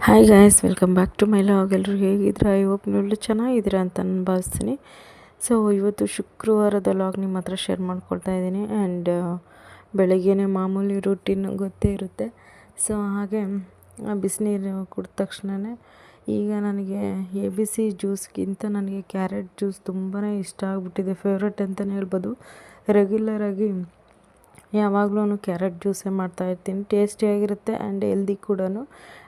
Hi guys, welcome back to my vlog. ಎಲ್ಲರೂ ಹೇಗಿದ್ದೀರಾ? I hope ನೀವು ಚೆನ್ನಾಗಿದ್ದೀರಾ ಅಂತ ನಾನು ಭಾವಿಸ್ತೀನಿ. ಸೊ ಇವತ್ತು ಶುಕ್ರವಾರದ ಲಾಗ್ ನಿಮ್ಮ ಹತ್ರ ಶೇರ್ ಮಾಡ್ಕೊಳ್ತಾ ಇದ್ದೀನಿ. ಆ್ಯಂಡ್ ಬೆಳಗ್ಗೆನೇ ಮಾಮೂಲಿ ರೂಟೀನ್ ಗೊತ್ತೇ ಇರುತ್ತೆ. ಸೊ ಹಾಗೆ ಬಿಸಿನೀರು ಕುಡಿದ ತಕ್ಷಣವೇ ಈಗ ನನಗೆ ABC ಜ್ಯೂಸ್ಗಿಂತ ನನಗೆ ಕ್ಯಾರೆಟ್ ಜ್ಯೂಸ್ ತುಂಬಾ ಇಷ್ಟ ಆಗಿಬಿಟ್ಟಿದೆ. ಫೇವ್ರೆಟ್ ಅಂತಲೇ ಹೇಳ್ಬೋದು. ರೆಗ್ಯುಲರಾಗಿ ಯಾವಾಗಲೂ ಕ್ಯಾರೆಟ್ ಜ್ಯೂಸೇ ಮಾಡ್ತಾಯಿರ್ತೀನಿ. ಟೇಸ್ಟಿಯಾಗಿರುತ್ತೆ ಆ್ಯಂಡ್ ಹೆಲ್ದಿ ಕೂಡ.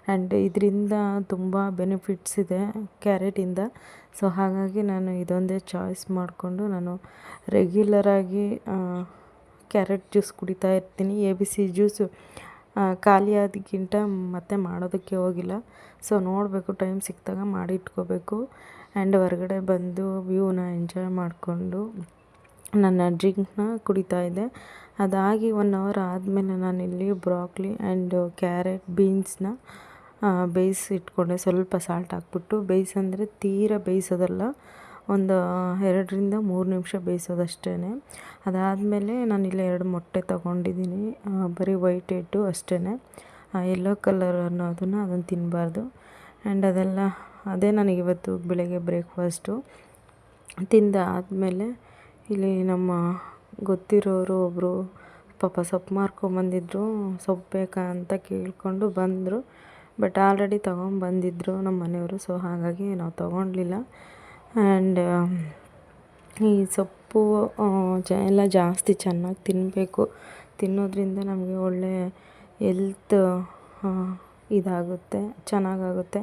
ಆ್ಯಂಡ್ ಇದರಿಂದ ತುಂಬ ಬೆನಿಫಿಟ್ಸ್ ಇದೆ ಕ್ಯಾರೆಟಿಂದ. ಸೊ ಹಾಗಾಗಿ ನಾನು ಇದೊಂದೇ ಚಾಯ್ಸ್ ಮಾಡಿಕೊಂಡು ನಾನು ರೆಗ್ಯುಲರಾಗಿ ಕ್ಯಾರೆಟ್ ಜ್ಯೂಸ್ ಕುಡಿತಾ ಇರ್ತೀನಿ. ABC ಜ್ಯೂಸು ಖಾಲಿ ಆದಕ್ಕಿಂತ ಮತ್ತೆ ಮಾಡೋದಕ್ಕೆ ಹೋಗಿಲ್ಲ. ಸೊ ನೋಡಬೇಕು, ಟೈಮ್ ಸಿಕ್ಕಿದಾಗ ಮಾಡಿಟ್ಕೋಬೇಕು. ಆ್ಯಂಡ್ ಹೊರಗಡೆ ಬಂದು ವ್ಯೂನ ಎಂಜಾಯ್ ಮಾಡಿಕೊಂಡು ನನ್ನ ಡ್ರಿಂಕ್ನ ಕುಡಿತಾಯಿದ್ದೆ. ಅದಾಗಿ 1 ಅವರ್ ಆದಮೇಲೆ ನಾನಿಲ್ಲಿ ಬ್ರಾಕ್ಲಿ ಆ್ಯಂಡ್ ಕ್ಯಾರೆಟ್ ಬೀನ್ಸ್ನ ಬೇಯಿಸಿ ಇಟ್ಕೊಂಡೆ. ಸ್ವಲ್ಪ ಸಾಲ್ಟ್ ಹಾಕ್ಬಿಟ್ಟು ಬೇಯಿಸಂದರೆ ತೀರಾ ಬೇಯಿಸೋದಲ್ಲ, ಒಂದು 2-3 ನಿಮಿಷ ಬೇಯಿಸೋದಷ್ಟೇ. ಅದಾದಮೇಲೆ ನಾನಿಲ್ಲಿ 2 ಮೊಟ್ಟೆ ತೊಗೊಂಡಿದ್ದೀನಿ. ಬರೀ ವೈಟ್ ಎಗ್ಗು ಅಷ್ಟೇ, ಯೆಲ್ಲೋ ಕಲರ್ ಅದನ್ನು ತಿನ್ನಬಾರ್ದು. ಆ್ಯಂಡ್ ಅದೇ ನನಗಿವತ್ತು ಬೆಳಗ್ಗೆ ಬ್ರೇಕ್ಫಾಸ್ಟು. ತಿಂದಾದಮೇಲೆ ಇಲ್ಲಿ ನಮ್ಮ ಗೊತ್ತಿರೋರು ಒಬ್ಬರು ಪಾಪ ಸೊಪ್ಪು ಮಾರ್ಕೊಂಬಂದಿದ್ರು. ಸೊಪ್ಪು ಬೇಕಾ ಅಂತ ಕೇಳಿಕೊಂಡು ಬಂದರು. ಬಟ್ ಆಲ್ರೆಡಿ ತೊಗೊಂಬಂದಿದ್ರು ನಮ್ಮ ಮನೆಯವರು. ಸೊ ಹಾಗಾಗಿ ನಾವು ತೊಗೊಳ್ಲಿಲ್ಲ. ಆ್ಯಂಡ್ ಈ ಸೊಪ್ಪು ಎಲ್ಲ ಜಾಸ್ತಿ ಚೆನ್ನಾಗಿ ತಿನ್ನಬೇಕು. ತಿನ್ನೋದ್ರಿಂದ ನಮಗೆ ಒಳ್ಳೆ ಹೆಲ್ತ್ ಇದಾಗುತ್ತೆ, ಚೆನ್ನಾಗಾಗುತ್ತೆ.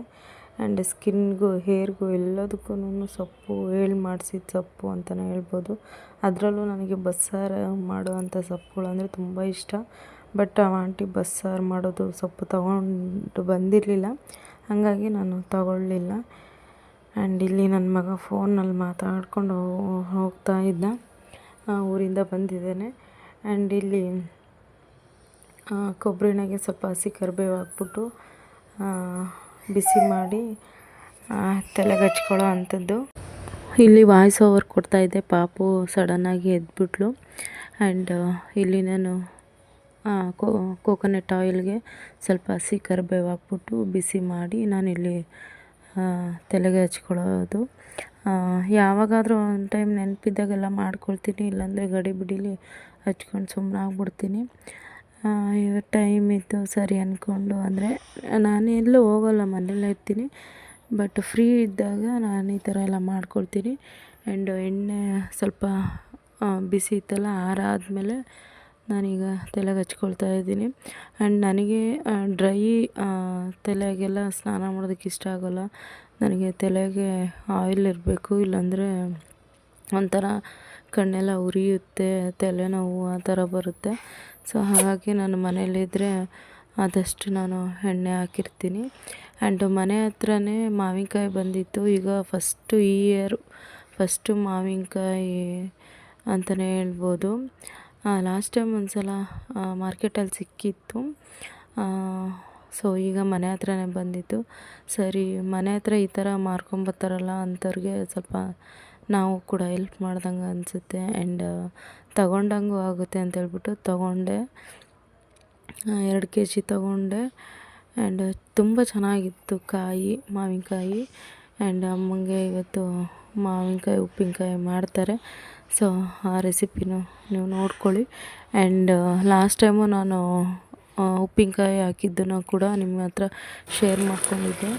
ಆ್ಯಂಡ್ ಸ್ಕಿನ್ಗೂ, ಹೇರ್ಗೂ ಎಲ್ಲದಕ್ಕೂ ಸೊಪ್ಪು ಮಾಡಿಸಿದ ಸೊಪ್ಪು ಅಂತಲೇ ಹೇಳ್ಬೋದು. ಅದರಲ್ಲೂ ನನಗೆ ಬಸ್ಸಾರು ಮಾಡುವಂಥ ಸೊಪ್ಪುಗಳು ಅಂದರೆ ತುಂಬ ಇಷ್ಟ. ಬಟ್ ಆಂಟಿ ಬಸ್ಸಾರು ಮಾಡೋದು ಸೊಪ್ಪು ತೊಗೊಂಡು ಬಂದಿರಲಿಲ್ಲ, ಹಾಗಾಗಿ ನಾನು ತೊಗೊಳ್ಳಿಲ್ಲ. ಆ್ಯಂಡ್ ಇಲ್ಲಿ ನನ್ನ ಮಗ ಫೋನಲ್ಲಿ ಮಾತಾಡಿಕೊಂಡು ಹೋಗ್ತಾ ಇದ್ದ, ಊರಿಂದ ಬಂದಿದ್ದಾನೆ. ಆ್ಯಂಡ್ ಇಲ್ಲಿ ಕೊಬ್ಬರಿ ಎಣ್ಣೆಗೆ ಸ್ವಲ್ಪ ಹಸಿ ಕರಿಬೇವು ಹಾಕ್ಬಿಟ್ಟು ಬಿಸಿ ಮಾಡಿ ತಲೆಗೆ ಹಚ್ಕೊಳ್ಳೋ ಅಂಥದ್ದು. ಇಲ್ಲಿ ವಾಯ್ಸ್ ಓವರ್ ಕೊಡ್ತಾಯಿದ್ದೆ. ಪಾಪು ಸಡನ್ನಾಗಿ ಎದ್ಬಿಟ್ಲು. ಆ್ಯಂಡ್ ಇಲ್ಲಿ ನಾನು ಕೋಕೋನಟ್ ಆಯಿಲ್ಗೆ ಸ್ವಲ್ಪ ಹಸಿ ಕರಿಬೇವು ಹಾಕ್ಬಿಟ್ಟು ಬಿಸಿ ಮಾಡಿ ನಾನಿಲ್ಲಿ ತಲೆಗೆ ಹಚ್ಕೊಳ್ಳೋದು. ಯಾವಾಗಾದರೂ ಒಂದು ಟೈಮ್ ನೆನಪಿದ್ದಾಗೆಲ್ಲ ಮಾಡ್ಕೊಳ್ತೀನಿ, ಇಲ್ಲಾಂದರೆ ಗಡಿಬಿಡೀಲಿ ಹಚ್ಕೊಂಡು ಸುಮ್ಮನಾಗ್ಬಿಡ್ತೀನಿ. ಟೈಮ್ ಇತ್ತು ಸರಿ ಅಂದ್ಕೊಂಡು, ಅಂದರೆ ನಾನು ಎಲ್ಲೂ ಹೋಗೋಲ್ಲ, ಮನೆಯಲ್ಲೇ ಇರ್ತೀನಿ. ಬಟ್ ಫ್ರೀ ಇದ್ದಾಗ ನಾನು ಈ ಥರ ಎಲ್ಲ ಮಾಡ್ಕೊಳ್ತೀನಿ. ಆ್ಯಂಡ್ ಎಣ್ಣೆ ಸ್ವಲ್ಪ ಬಿಸಿ ಇತ್ತಲ್ಲ, ಆರಾದಮೇಲೆ ನಾನೀಗ ತಲೆಗೆ ಹಚ್ಕೊಳ್ತಾ ಇದ್ದೀನಿ. ಆ್ಯಂಡ್ ನನಗೆ ಡ್ರೈ ತಲೆಗೆಲ್ಲ ಸ್ನಾನ ಮಾಡೋದಕ್ಕೆ ಇಷ್ಟ ಆಗೋಲ್ಲ. ನನಗೆ ತಲೆಗೆ ಆಯಿಲ್ ಇರಬೇಕು, ಇಲ್ಲಾಂದರೆ ಒಂಥರ ಕಣ್ಣೆಲ್ಲ ಉರಿಯುತ್ತೆ, ತಲೆನೋವು ಆ ಥರ ಬರುತ್ತೆ. ಸೊ ಹಾಗಾಗಿ ನಾನು ಮನೇಲಿದ್ದರೆ ಆದಷ್ಟು ನಾನು ಎಣ್ಣೆ ಹಾಕಿರ್ತೀನಿ. ಆ್ಯಂಡ್ ಮನೆ ಹತ್ರನೇ ಮಾವಿನಕಾಯಿ ಬಂದಿತ್ತು. ಈಗ ಈ ಇಯರ್ ಫಸ್ಟು ಮಾವಿನಕಾಯಿ ಅಂತಲೇ ಹೇಳ್ಬೋದು. ಲಾಸ್ಟ್ ಟೈಮ್ ಒಂದು ಸಲ ಮಾರ್ಕೆಟಲ್ಲಿ ಸಿಕ್ಕಿತ್ತು. ಸೊ ಈಗ ಮನೆ ಹತ್ರನೇ ಬಂದಿತ್ತು. ಸರಿ, ಮನೆ ಹತ್ರ ಈ ಥರ ಮಾರ್ಕೊಂಬರ್ತಾರಲ್ಲ ಅಂಥವ್ರಿಗೆ ಸ್ವಲ್ಪ ನಾವು ಕೂಡ ಹೆಲ್ಪ್ ಮಾಡ್ದಂಗೆ ಅನಿಸುತ್ತೆ. ಆ್ಯಂಡ್ ತಗೊಂಡಂಗೂ ಆಗುತ್ತೆ ಅಂತೇಳ್ಬಿಟ್ಟು ತೊಗೊಂಡೆ. 2 kg ತೊಗೊಂಡೆ. ಆ್ಯಂಡ್ ತುಂಬ ಚೆನ್ನಾಗಿತ್ತು ಮಾವಿನಕಾಯಿ. ಆ್ಯಂಡ್ ಅಮ್ಮಂಗೆ ಇವತ್ತು ಮಾವಿನಕಾಯಿ ಉಪ್ಪಿನಕಾಯಿ ಮಾಡ್ತಾರೆ. ಸೊ ಆ ರೆಸಿಪಿನೂ ನೀವು ನೋಡ್ಕೊಳ್ಳಿ. ಆ್ಯಂಡ್ ಲಾಸ್ಟ್ ಟೈಮು ನಾನು ಉಪ್ಪಿನಕಾಯಿ ಹಾಕಿದ್ದನ್ನು ಕೂಡ ನಿಮ್ಮ ಹತ್ರ ಶೇರ್ ಮಾಡ್ಕೊಂಡಿದ್ದೆ.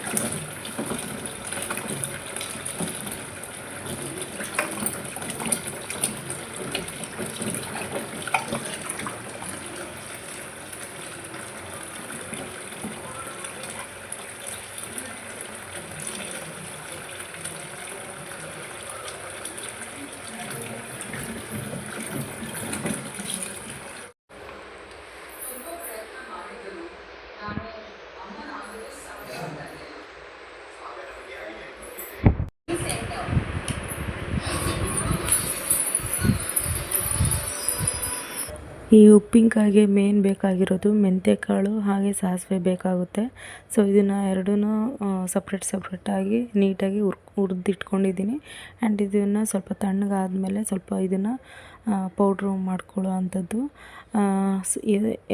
ಈ ಉಪ್ಪಿನಕಾಯಿಗೆ ಮೇನ್ ಬೇಕಾಗಿರೋದು ಮೆಂತ್ಯಕಾಳು ಹಾಗೆ ಸಾಸಿವೆ ಬೇಕಾಗುತ್ತೆ. ಸೊ ಇದನ್ನು ಎರಡೂ ಸಪ್ರೇಟಾಗಿ ನೀಟಾಗಿ ಹುರಿದಿಟ್ಕೊಂಡಿದ್ದೀನಿ. ಆ್ಯಂಡ್ ಇದನ್ನು ಸ್ವಲ್ಪ ತಣ್ಣಗಾದಮೇಲೆ ಸ್ವಲ್ಪ ಇದನ್ನು ಪೌಡ್ರು ಮಾಡ್ಕೊಳ್ಳೋ ಅಂಥದ್ದು.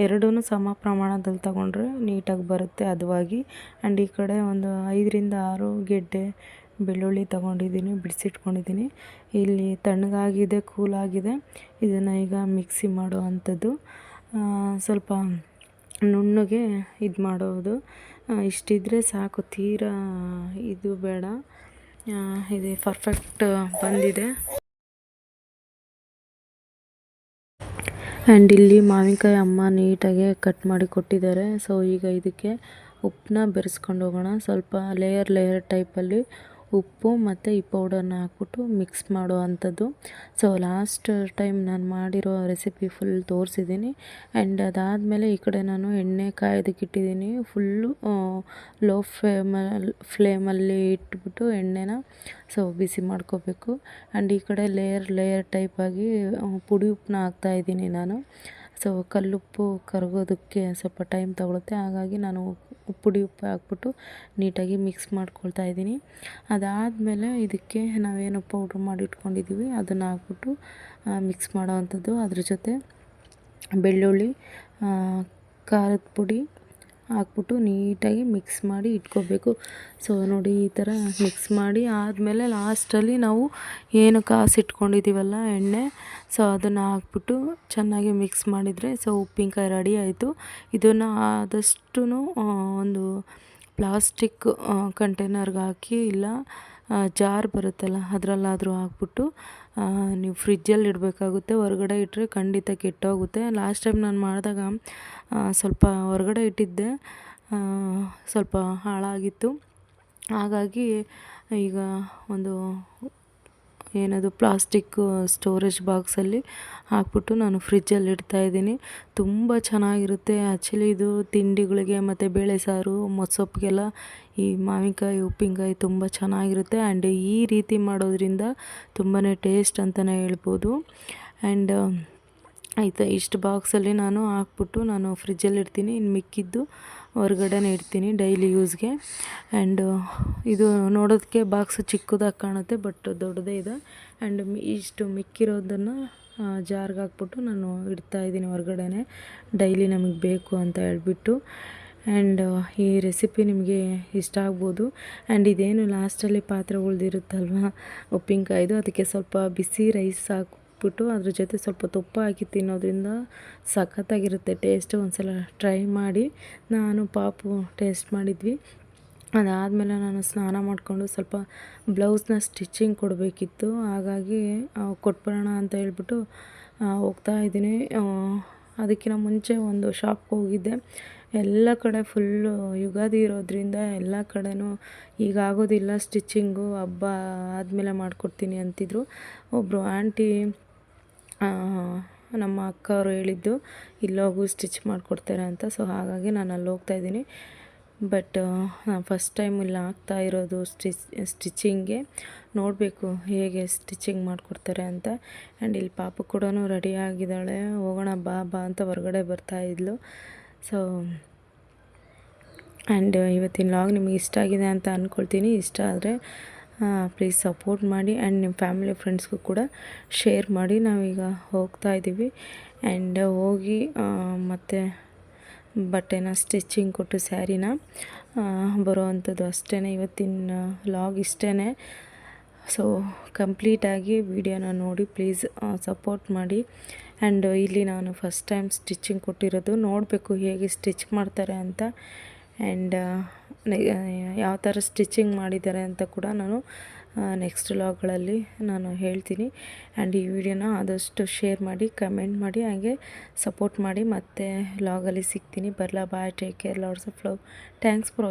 ಎರಡೂ ಸಮ ಪ್ರಮಾಣದಲ್ಲಿ ತಗೊಂಡ್ರೆ ನೀಟಾಗಿ ಬರುತ್ತೆ ಹದವಾಗಿ. ಆ್ಯಂಡ್ ಈ ಕಡೆ ಒಂದು 5ರಿಂದ 6 ಗೆಡ್ಡೆ ಬೆಳ್ಳುಳ್ಳಿ ತೊಗೊಂಡಿದ್ದೀನಿ, ಬಿಡಿಸಿಟ್ಕೊಂಡಿದ್ದೀನಿ. ಇಲ್ಲಿ ತಣ್ಣಗಾಗಿದೆ, ಕೂಲಾಗಿದೆ. ಇದನ್ನು ಈಗ ಮಿಕ್ಸಿ ಮಾಡೋ ಅಂಥದ್ದು. ಸ್ವಲ್ಪ ನುಣ್ಣಗೆ ಇದು ಮಾಡೋದು. ಇಷ್ಟಿದ್ರೆ ಸಾಕು, ತೀರಾ ಇದು ಬೇಡ. ಇದು ಪರ್ಫೆಕ್ಟ್ ಬಂದಿದೆ. ಆ್ಯಂಡ್ ಇಲ್ಲಿ ಮಾವಿನಕಾಯಿ ಅಮ್ಮ ನೀಟಾಗಿ ಕಟ್ ಮಾಡಿ ಕೊಟ್ಟಿದ್ದಾರೆ. ಸೊ ಈಗ ಇದಕ್ಕೆ ಉಪ್ಪನ್ನ ಬೆರೆಸ್ಕೊಂಡು ಹೋಗೋಣ. ಸ್ವಲ್ಪ ಲೇಯರ್ ಟೈಪಲ್ಲಿ ಉಪ್ಪು ಮತ್ತು ಈ ಪೌಡರ್ನ ಹಾಕ್ಬಿಟ್ಟು ಮಿಕ್ಸ್ ಮಾಡೋ ಅಂಥದ್ದು. ಸೊ ಲಾಸ್ಟ್ ಟೈಮ್ ನಾನು ಮಾಡಿರೋ ರೆಸಿಪಿ ಫುಲ್ ತೋರಿಸಿದ್ದೀನಿ. ಆ್ಯಂಡ್ ಅದಾದಮೇಲೆ ಈ ಕಡೆ ನಾನು ಎಣ್ಣೆ ಕಾಯೋದಕ್ಕಿಟ್ಟಿದ್ದೀನಿ. ಫುಲ್ಲು ಲೋ ಫ್ಲೇಮಲ್ಲಿ ಇಟ್ಬಿಟ್ಟು ಎಣ್ಣೆನ ಬಿಸಿ ಮಾಡ್ಕೋಬೇಕು. ಆ್ಯಂಡ್ ಈ ಕಡೆ ಲೇಯರ್ ಟೈಪಾಗಿ ಪುಡಿ ಉಪ್ಪನ್ನ ಹಾಕ್ತಾಯಿದ್ದೀನಿ ನಾನು. ಸೊ ಕಲ್ಲುಪ್ಪು ಕರಗೋದಕ್ಕೆ ಸ್ವಲ್ಪ ಟೈಮ್ ತಗೊಳುತ್ತೆ, ಹಾಗಾಗಿ ನಾನು ಪುಡಿ ಉಪ್ಪು ಹಾಕ್ಬಿಟ್ಟು ನೀಟಾಗಿ ಮಿಕ್ಸ್ ಮಾಡ್ಕೊಳ್ತಾ ಇದ್ದೀನಿ. ಅದಾದಮೇಲೆ ಇದಕ್ಕೆ ನಾವೇನು ಪೌಡ್ರ್ ಮಾಡಿ ಇಟ್ಕೊಂಡಿದ್ದೀವಿ ಅದನ್ನು ಹಾಕ್ಬಿಟ್ಟು ಮಿಕ್ಸ್ ಮಾಡೋ ಅಂಥದ್ದು. ಅದ್ರ ಜೊತೆ ಬೆಳ್ಳುಳ್ಳಿ, ಖಾರದ ಪುಡಿ ಹಾಕ್ಬಿಟ್ಟು ನೀಟಾಗಿ ಮಿಕ್ಸ್ ಮಾಡಿ ಇಟ್ಕೋಬೇಕು. ಸೊ ನೋಡಿ, ಈ ಥರ ಮಿಕ್ಸ್ ಮಾಡಿ ಆದಮೇಲೆ ಲಾಸ್ಟಲ್ಲಿ ನಾವು ಏನು ಕಾಸಿಟ್ಕೊಂಡಿದ್ದೀವಲ್ಲ ಎಣ್ಣೆ, ಸೊ ಅದನ್ನು ಹಾಕ್ಬಿಟ್ಟು ಚೆನ್ನಾಗಿ ಮಿಕ್ಸ್ ಮಾಡಿದರೆ ಉಪ್ಪಿನಕಾಯಿ ರೆಡಿ ಆಯಿತು. ಇದನ್ನು ಆದಷ್ಟು ಒಂದು ಪ್ಲಾಸ್ಟಿಕ್ ಕಂಟೈನರ್ಗೆ ಹಾಕಿ, ಇಲ್ಲ ಜಾರ್ ಬರುತ್ತಲ್ಲ ಅದರಲ್ಲಾದರೂ ಹಾಕ್ಬಿಟ್ಟು ನೀವು ಫ್ರಿಜ್ಜಲ್ಲಿ ಇಡಬೇಕಾಗುತ್ತೆ. ಹೊರಗಡೆ ಇಟ್ಟರೆ ಖಂಡಿತ ಕೆಟ್ಟೋಗುತ್ತೆ. ಲಾಸ್ಟ್ ಟೈಮ್ ನಾನು ಮಾಡಿದಾಗ ಸ್ವಲ್ಪ ಹೊರಗಡೆ ಇಟ್ಟಿದ್ದೆ, ಸ್ವಲ್ಪ ಹಾಳಾಗಿತ್ತು. ಹಾಗಾಗಿ ಈಗ ಒಂದು ಏನದು ಪ್ಲಾಸ್ಟಿಕ್ ಸ್ಟೋರೇಜ್ ಬಾಕ್ಸಲ್ಲಿ ಹಾಕ್ಬಿಟ್ಟು ನಾನು ಫ್ರಿಜ್ಜಲ್ಲಿ ಇಡ್ತಾಯಿದ್ದೀನಿ. ತುಂಬ ಚೆನ್ನಾಗಿರುತ್ತೆ. ಆ್ಯಕ್ಚುಲಿ ಇದು ತಿಂಡಿಗಳಿಗೆ ಮತ್ತು ಬೇಳೆ ಸಾರು, ಮೊಸೊಪ್ಪಿಗೆಲ್ಲ ಈ ಮಾವಿನಕಾಯಿ ಉಪ್ಪಿನಕಾಯಿ ತುಂಬ ಚೆನ್ನಾಗಿರುತ್ತೆ. ಆ್ಯಂಡ್ ಈ ರೀತಿ ಮಾಡೋದ್ರಿಂದ ತುಂಬಾ ಟೇಸ್ಟ್ ಅಂತಲೇ ಹೇಳ್ಬೋದು. ಆ್ಯಂಡ್ ಆಯಿತಾ, ಇಷ್ಟು ಬಾಕ್ಸಲ್ಲಿ ನಾನು ಹಾಕ್ಬಿಟ್ಟು ನಾನು ಫ್ರಿಜ್ಜಲ್ಲಿ ಇಡ್ತೀನಿ. ಇನ್ನು ಮಿಕ್ಕಿದ್ದು ಹೊರಗಡೆನೇ ಇಡ್ತೀನಿ ಡೈಲಿ ಯೂಸ್ಗೆ. ಆ್ಯಂಡ್ ಇದು ನೋಡೋದಕ್ಕೆ ಬಾಕ್ಸು ಚಿಕ್ಕದಾಗಿ ಕಾಣುತ್ತೆ, ಬಟ್ ದೊಡ್ಡದೇ ಇದೆ. ಆ್ಯಂಡ್ ಇಷ್ಟು ಮಿಕ್ಕಿರೋದನ್ನು ಜಾರ್ಗೆ ಹಾಕ್ಬಿಟ್ಟು ನಾನು ಇಡ್ತಾಯಿದ್ದೀನಿ ಹೊರಗಡೆನೇ, ಡೈಲಿ ನಮಗೆ ಬೇಕು ಅಂತ ಹೇಳ್ಬಿಟ್ಟು. ಆ್ಯಂಡ್ ಈ ರೆಸಿಪಿ ನಿಮಗೆ ಇಷ್ಟ ಆಗ್ಬೋದು. ಆ್ಯಂಡ್ ಇದೇನು ಲಾಸ್ಟಲ್ಲಿ ಪಾತ್ರೆ ಉಳಿದಿರುತ್ತಲ್ವ ಉಪ್ಪಿನಕಾಯಿದು, ಅದಕ್ಕೆ ಸ್ವಲ್ಪ ಬಿಸಿ ರೈಸ್ ಹಾಕ್ಬಿಟ್ಟು ಅದ್ರ ಜೊತೆ ಸ್ವಲ್ಪ ತುಪ್ಪ ಹಾಕಿ ತಿನ್ನೋದ್ರಿಂದ ಸಖತ್ತಾಗಿರುತ್ತೆ ಟೇಸ್ಟು. ಒಂದ್ಸಲ ಟ್ರೈ ಮಾಡಿ. ನಾನು ಪಾಪು ಟೇಸ್ಟ್ ಮಾಡಿದ್ವಿ. ಅದಾದಮೇಲೆ ನಾನು ಸ್ನಾನ ಮಾಡಿಕೊಂಡು ಸ್ವಲ್ಪ ಬ್ಲೌಸ್ನ ಸ್ಟಿಚಿಂಗ್ ಕೊಡಬೇಕಿತ್ತು, ಹಾಗಾಗಿ ಕೊಟ್ಬಿಡೋಣ ಅಂತ ಹೇಳ್ಬಿಟ್ಟು ಹೋಗ್ತಾಯಿದ್ದೀನಿ. ಅದಕ್ಕಿಂತ ಮುಂಚೆ ಒಂದು ಶಾಪ್ಗೆ ಹೋಗಿದ್ದೆ. ಎಲ್ಲ ಕಡೆ ಫುಲ್ಲು ಯುಗಾದಿ ಇರೋದ್ರಿಂದ ಎಲ್ಲ ಕಡೆನೂ ಈಗ ಆಗೋದಿಲ್ಲ ಸ್ಟಿಚ್ಚಿಂಗು, ಹಬ್ಬ ಆದಮೇಲೆ ಮಾಡಿಕೊಡ್ತೀನಿ ಅಂತಿದ್ರು. ಒಬ್ಬರು ಆಂಟಿ, ನಮ್ಮ ಅಕ್ಕ ಅವರು ಹೇಳಿದ್ದು ಇಲ್ಲೋಗು ಸ್ಟಿಚ್ ಮಾಡಿಕೊಡ್ತಾರೆ ಅಂತ. ಸೊ ಹಾಗಾಗಿ ನಾನು ಅಲ್ಲಿ ಹೋಗ್ತಾಯಿದ್ದೀನಿ. ಬಟ್ ನಾನು ಫಸ್ಟ್ ಟೈಮ್ ಇಲ್ಲಿ ಆಗ್ತಾ ಇರೋದು ಸ್ಟಿಚಿಂಗ್ಗೆ. ನೋಡಬೇಕು ಹೇಗೆ ಸ್ಟಿಚಿಂಗ್ ಮಾಡಿಕೊಡ್ತಾರೆ ಅಂತ. ಆ್ಯಂಡ್ ಇಲ್ಲಿ ಪಾಪು ಕೂಡ ರೆಡಿ ಆಗಿದ್ದಾಳೆ, ಹೋಗೋಣ ಬಾ ಅಂತ ಹೊರಗಡೆ ಬರ್ತಾಯಿದ್ಲು. ಸೊ ಆ್ಯಂಡ್ ಇವತ್ತಿನ ವ್ಲಾಗ್ ನಿಮಗೆ ಇಷ್ಟ ಆಗಿದೆ ಅಂತ ಅಂದ್ಕೊಳ್ತೀನಿ. ಇಷ್ಟ ಆದರೆ ಪ್ಲೀಸ್ ಸಪೋರ್ಟ್ ಮಾಡಿ. ಆ್ಯಂಡ್ ನಿಮ್ಮ ಫ್ಯಾಮಿಲಿ ಫ್ರೆಂಡ್ಸ್ಗೂ ಕೂಡ ಶೇರ್ ಮಾಡಿ. ನಾವೀಗ ಹೋಗ್ತಾಯಿದ್ದೀವಿ. ಆ್ಯಂಡ್ ಹೋಗಿ ಮತ್ತು ಬಟ್ಟೆನ ಸ್ಟಿಚಿಂಗ್ ಕೊಟ್ಟು ಸ್ಯಾರಿನ ಬರೋ ಅಂಥದ್ದು ಅಷ್ಟೇ. ಇವತ್ತಿನ ವ್ಲಾಗ್ ಇಷ್ಟೇ. ಸೊ ಕಂಪ್ಲೀಟಾಗಿ ವಿಡಿಯೋನ ನೋಡಿ ಪ್ಲೀಸ್ ಸಪೋರ್ಟ್ ಮಾಡಿ. ಆ್ಯಂಡ್ ಇಲ್ಲಿ ನಾನು ಫಸ್ಟ್ ಟೈಮ್ ಸ್ಟಿಚಿಂಗ್ ಕೊಟ್ಟಿರೋದು, ನೋಡಬೇಕು ಹೇಗೆ ಸ್ಟಿಚ್ ಮಾಡ್ತಾರೆ ಅಂತ. ಆ್ಯಂಡ್ ಯಾವ ಥರ ಸ್ಟಿಚಿಂಗ್ ಮಾಡಿದ್ದಾರೆ ಅಂತ ಕೂಡ ನಾನು ನೆಕ್ಸ್ಟ್ ವ್ಲಾಗ್ಗಳಲ್ಲಿ ನಾನು ಹೇಳ್ತೀನಿ. ಆ್ಯಂಡ್ ಈ ವಿಡಿಯೋನ ಆದಷ್ಟು ಶೇರ್ ಮಾಡಿ, ಕಮೆಂಟ್ ಮಾಡಿ, ಹಾಗೆ ಸಪೋರ್ಟ್ ಮಾಡಿ. ಮತ್ತೆ ವ್ಲಾಗಲ್ಲಿ ಸಿಗ್ತೀನಿ. Bye, take care, lots of love. Thanks for watching.